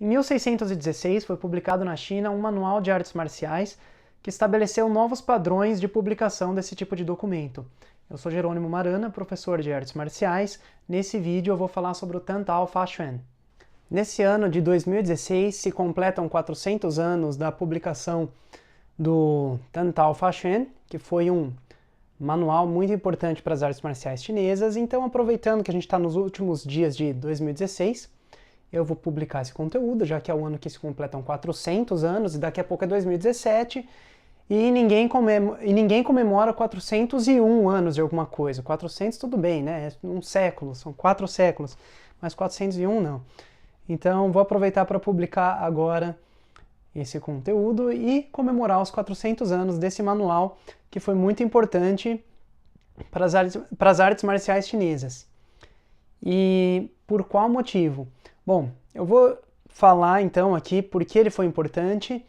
Em 1616 foi publicado na China um manual de artes marciais que estabeleceu novos padrões de publicação desse tipo de documento. Eu sou Jerônimo Marana, professor de artes marciais. Nesse vídeo eu vou falar sobre o Tan Tao Fa Chuan. Nesse ano de 2016 se completam 400 anos da publicação do Tan Tao Fa Chuan, que foi um manual muito importante para as artes marciais chinesas. Então, aproveitando que a gente está nos últimos dias de 2016, eu vou publicar esse conteúdo, já que é o ano que se completam 400 anos, e daqui a pouco é 2017, e ninguém comemora 401 anos de alguma coisa. 400 tudo bem, né? É um século, são 4 séculos, mas 401 não. Então, vou aproveitar para publicar agora esse conteúdo e comemorar os 400 anos desse manual, que foi muito importante para as artes marciais chinesas. E por qual motivo? Bom, eu vou falar então aqui por que ele foi importante,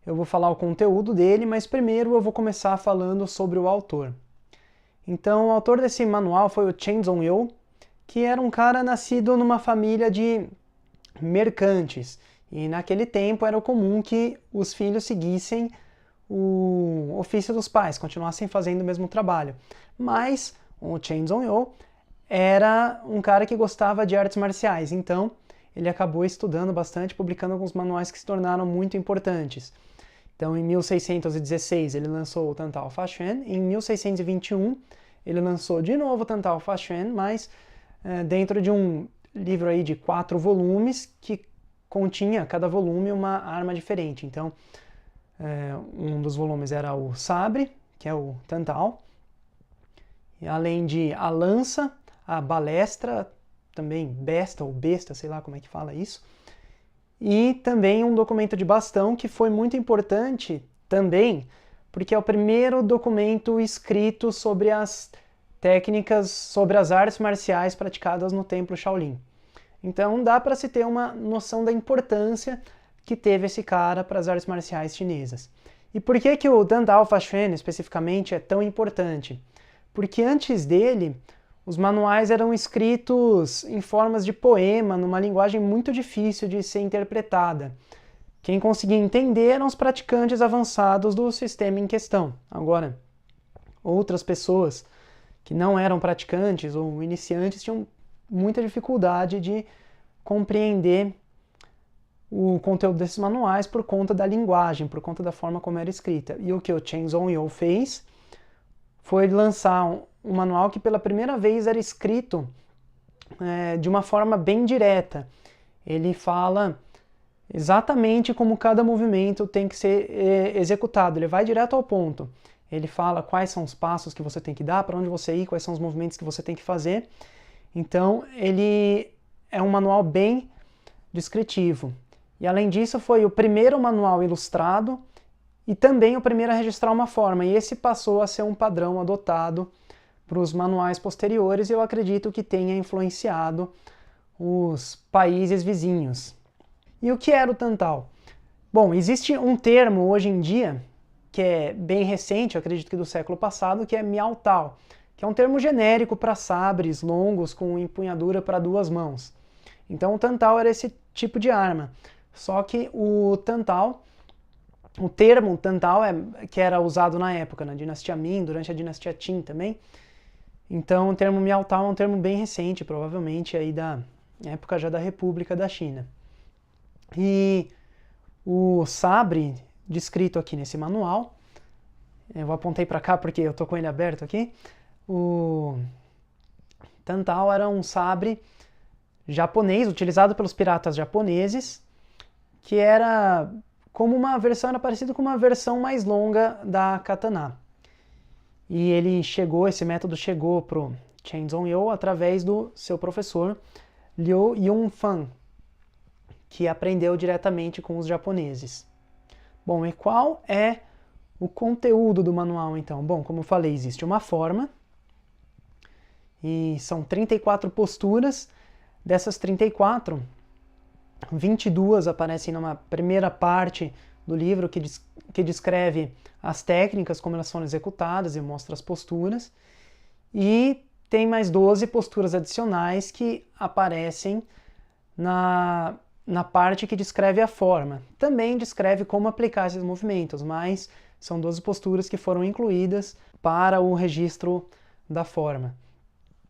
eu vou falar o conteúdo dele, mas primeiro eu vou começar falando sobre o autor. Então, o autor desse manual foi o Chen Zhongyou, que era um cara nascido numa família de mercantes. E naquele tempo era comum que os filhos seguissem o ofício dos pais, continuassem fazendo o mesmo trabalho. Mas o Chen Zhongyou era um cara que gostava de artes marciais, então ele acabou estudando bastante, publicando alguns manuais que se tornaram muito importantes. Então, em 1616 ele lançou o Tan Tao Fa Chuan, em 1621 ele lançou de novo o Tan Tao Fa Chuan, mas dentro de um livro aí de 4 volumes que continha cada volume uma arma diferente. Então, um dos volumes era o sabre, que é o Tan Tao, e além de a lança, a balestra, também besta ou besta, sei lá como é que fala isso, e também um documento de bastão que foi muito importante também, porque é o primeiro documento escrito sobre as técnicas, sobre as artes marciais praticadas no Templo Shaolin. Então dá para se ter uma noção da importância que teve esse cara para as artes marciais chinesas. E por que o Tan Tao Fa Chuan especificamente é tão importante? Porque antes dele, os manuais eram escritos em formas de poema, numa linguagem muito difícil de ser interpretada. Quem conseguia entender eram os praticantes avançados do sistema em questão. Agora, outras pessoas que não eram praticantes ou iniciantes tinham muita dificuldade de compreender o conteúdo desses manuais por conta da linguagem, por conta da forma como era escrita. E o que o Chen Zhongyou fez foi lançar um manual que pela primeira vez era escrito de uma forma bem direta. Ele fala exatamente como cada movimento tem que ser executado, ele vai direto ao ponto. Ele fala quais são os passos que você tem que dar, para onde você ir, quais são os movimentos que você tem que fazer. Então, ele é um manual bem descritivo. E, além disso, foi o primeiro manual ilustrado e também o primeiro a registrar uma forma. E esse passou a ser um padrão adotado para os manuais posteriores e eu acredito que tenha influenciado os países vizinhos. E o que era o Tan Tao? Bom, existe um termo hoje em dia, que é bem recente, eu acredito que do século passado, que é Miao Tao, que é um termo genérico para sabres longos com empunhadura para 2 mãos. Então o Tan Tao era esse tipo de arma. Só que o Tan Tao, o termo Tan Tao que era usado na época, na dinastia Ming, durante a dinastia Qin também. Então o termo Miao Tao é um termo bem recente, provavelmente aí da época já da República da China. E o sabre descrito aqui nesse manual, eu apontei para cá porque eu estou com ele aberto aqui, o Tan Tao era um sabre japonês, utilizado pelos piratas japoneses, que era como uma versão, era parecido com uma versão mais longa da katana. E esse método chegou para o Chen Zhongyou através do seu professor Liu Yunfan, que aprendeu diretamente com os japoneses. Bom, e qual é o conteúdo do manual então? Bom, como eu falei, existe uma forma, e são 34 posturas. Dessas 34, 22 aparecem numa primeira parte do livro que descreve as técnicas, como elas foram executadas e mostra as posturas. E tem mais 12 posturas adicionais que aparecem na parte que descreve a forma. Também descreve como aplicar esses movimentos, mas são 12 posturas que foram incluídas para o registro da forma.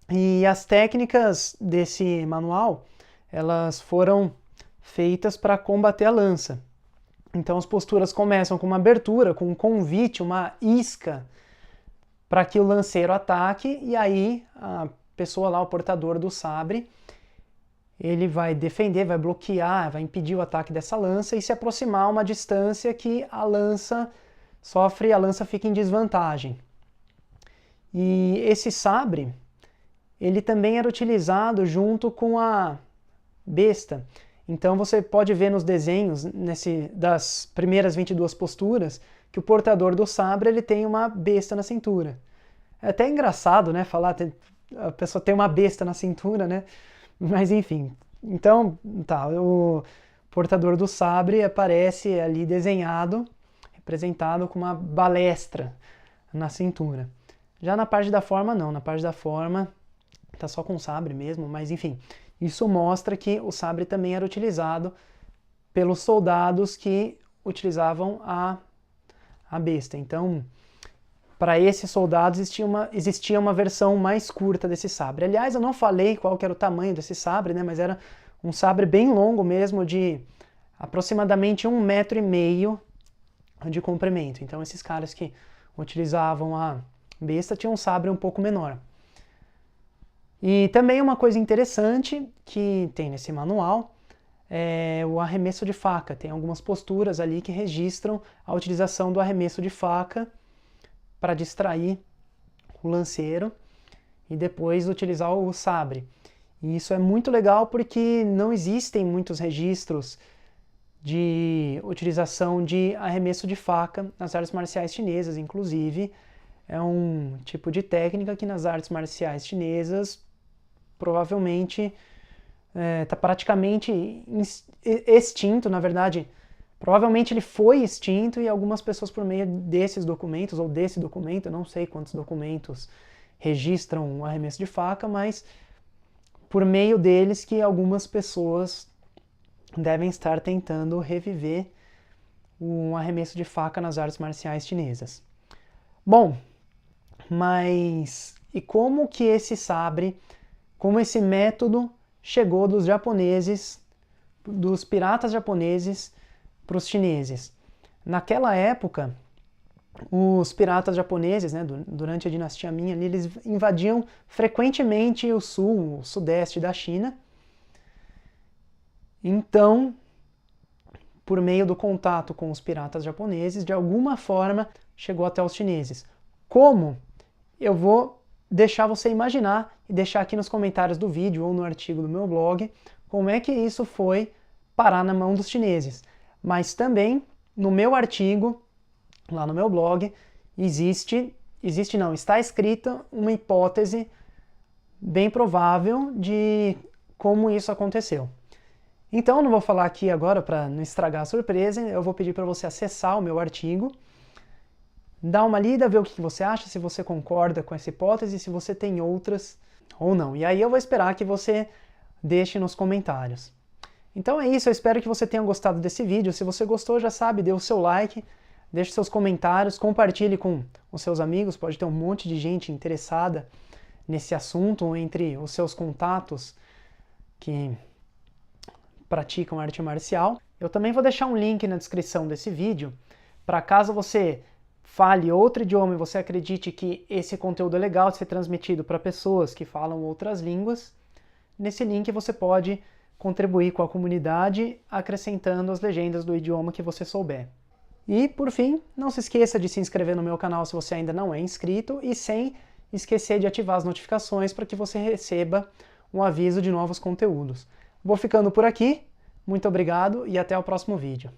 E as técnicas desse manual, elas foram feitas para combater a lança. Então as posturas começam com uma abertura, com um convite, uma isca, para que o lanceiro ataque, e aí a pessoa lá, o portador do sabre, ele vai defender, vai bloquear, vai impedir o ataque dessa lança e se aproximar a uma distância que a lança fica em desvantagem. E esse sabre, ele também era utilizado junto com a besta. Então você pode ver nos desenhos das primeiras 22 posturas que o portador do sabre ele tem uma besta na cintura. É até engraçado, né, falar a pessoa tem uma besta na cintura, né? Mas enfim. Então, tá, o portador do sabre aparece ali desenhado, representado com uma balestra na cintura. Já na parte da forma não, na parte da forma tá só com o sabre mesmo, mas enfim. Isso mostra que o sabre também era utilizado pelos soldados que utilizavam a besta. Então, para esses soldados existia uma versão mais curta desse sabre. Aliás, eu não falei qual que era o tamanho desse sabre, né? Mas era um sabre bem longo mesmo, de aproximadamente 1,5 m de comprimento. Então, esses caras que utilizavam a besta tinham um sabre um pouco menor. E também uma coisa interessante que tem nesse manual é o arremesso de faca. Tem algumas posturas ali que registram a utilização do arremesso de faca para distrair o lanceiro e depois utilizar o sabre. E isso é muito legal porque não existem muitos registros de utilização de arremesso de faca nas artes marciais chinesas. Inclusive, é um tipo de técnica que nas artes marciais chinesas provavelmente está praticamente extinto, na verdade. Provavelmente ele foi extinto e algumas pessoas, por meio desses documentos, ou desse documento, eu não sei quantos documentos registram o arremesso de faca, mas por meio deles que algumas pessoas devem estar tentando reviver um arremesso de faca nas artes marciais chinesas. Bom, mas e como que esse sabre, como esse método chegou dos japoneses, dos piratas japoneses, para os chineses? Naquela época, os piratas japoneses, né, durante a dinastia Ming, eles invadiam frequentemente o sul, o sudeste da China. Então, por meio do contato com os piratas japoneses, de alguma forma chegou até os chineses. Como? Eu vou deixar você imaginar e deixar aqui nos comentários do vídeo ou no artigo do meu blog como é que isso foi parar na mão dos chineses. Mas também no meu artigo, lá no meu blog, está escrita uma hipótese bem provável de como isso aconteceu. Então, não vou falar aqui agora para não estragar a surpresa, eu vou pedir para você acessar o meu artigo, dar uma lida, ver o que você acha, se você concorda com essa hipótese, se você tem outras ou não. E aí eu vou esperar que você deixe nos comentários. Então é isso, eu espero que você tenha gostado desse vídeo. Se você gostou, já sabe, dê o seu like, deixe seus comentários, compartilhe com os seus amigos, pode ter um monte de gente interessada nesse assunto, entre os seus contatos que praticam arte marcial. Eu também vou deixar um link na descrição desse vídeo, para caso você fale outro idioma e você acredite que esse conteúdo é legal de ser transmitido para pessoas que falam outras línguas, nesse link você pode contribuir com a comunidade acrescentando as legendas do idioma que você souber. E, por fim, não se esqueça de se inscrever no meu canal se você ainda não é inscrito e sem esquecer de ativar as notificações para que você receba um aviso de novos conteúdos. Vou ficando por aqui, muito obrigado e até o próximo vídeo.